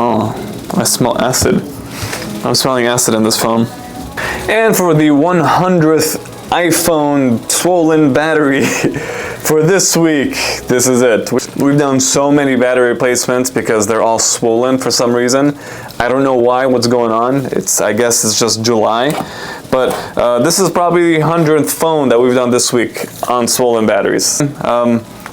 Oh, I smell acid. I'm smelling acid in this phone. And for the 100th iPhone swollen battery for this week, this is it. We've done so many battery replacements because they're all swollen for some reason. I don't know why, what's going on. I guess it's just July. But this is probably the 100th phone that we've done this week on swollen batteries.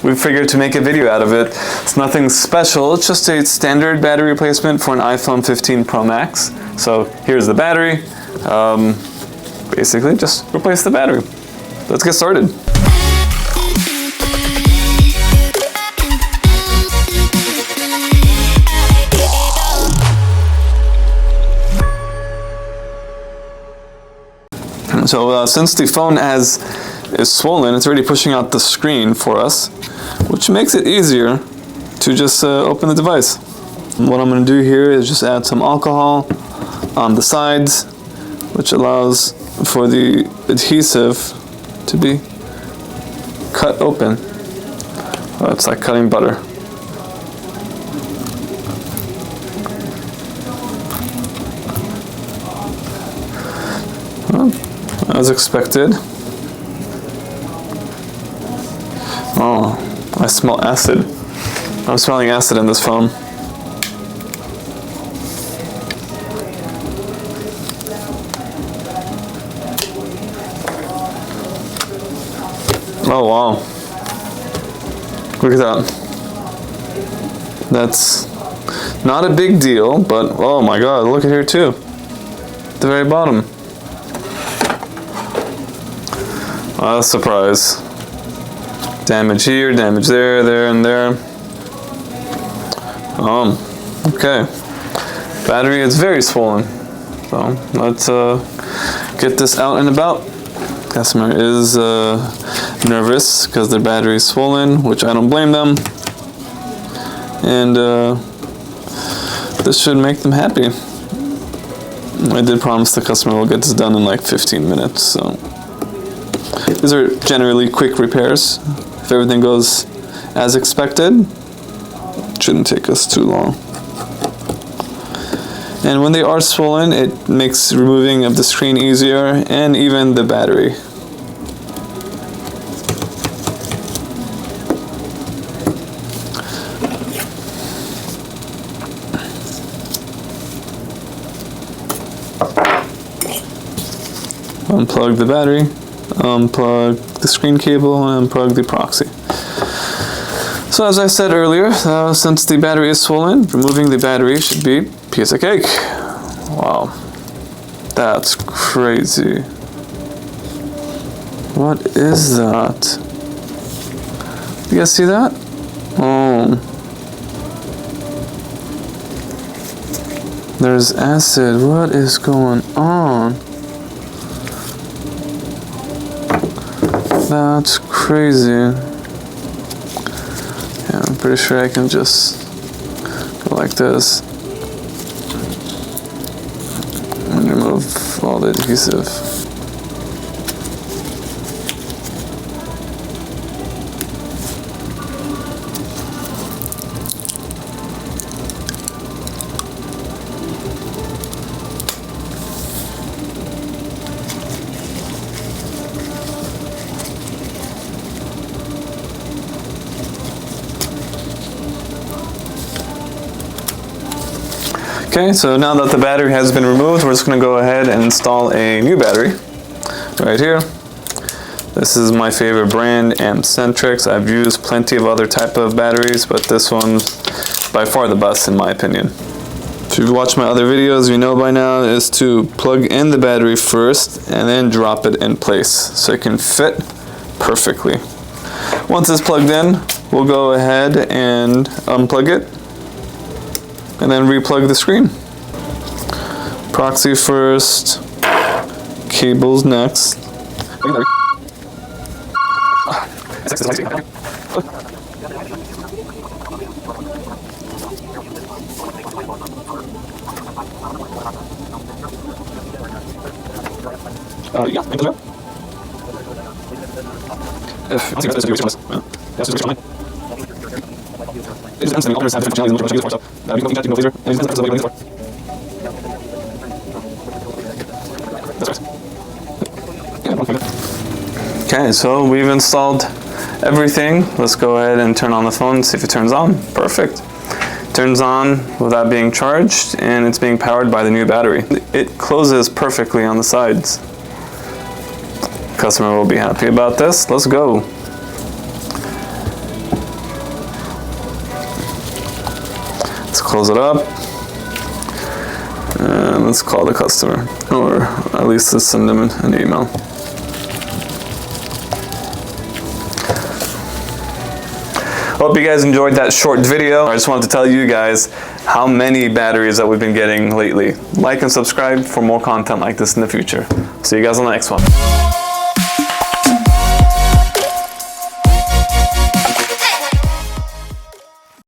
We figured to make a video out of it. It's nothing special, it's just a standard battery replacement for an iPhone 15 Pro Max. So here's the battery. Basically just replace the battery. Let's get started. So since the phone is swollen, it's already pushing out the screen for us, which makes it easier to just open the device. And what I'm going to do here is just add some alcohol on the sides, which allows for the adhesive to be cut open. It's like cutting butter. Well, as expected. Oh, I smell acid. I'm smelling acid in this phone. Oh wow. Look at that. That's not a big deal, but oh my god, look at here too. At the very bottom. A surprise. Damage here, damage there, there, and there. Okay. Battery is very swollen. So let's get this out and about. Customer is nervous because their battery is swollen, which I don't blame them. And this should make them happy. I did promise the customer will get this done in like 15 minutes. So these are generally quick repairs. If everything goes as expected, it shouldn't take us too long. And when they are swollen, it makes removing of the screen easier, and even the battery. Unplug the battery, unplug the screen cable, and unplug the proxy. So as I said earlier, since the battery is swollen, removing the battery should be a piece of cake. Wow, that's crazy. What is that? You guys see that? Oh. There's acid. What is going on? That's crazy. Yeah, I'm pretty sure I can just go like this and remove all the adhesive. Okay, so now that the battery has been removed, we're just going to go ahead and install a new battery right here. This is my favorite brand, Centrix. I've used plenty of other type of batteries, but this one's by far the best in my opinion. If you've watched my other videos, you know by now is to plug in the battery first and then drop it in place so it can fit perfectly. Once it's plugged in, we'll go ahead and unplug it and then replug the screen. Proxy first, cables next. Okay, so we've installed everything. Let's go ahead and turn on the phone, see if it turns on. Perfect. Turns on without being charged, and it's being powered by the new battery. It closes perfectly on the sides. Customer will be happy about this. Let's go. Let's close it up. And let's call the customer, or at least let's send them an email. Hope you guys enjoyed that short video. I just wanted to tell you guys how many batteries that we've been getting lately. Like and subscribe for more content like this in the future. See you guys on the next one.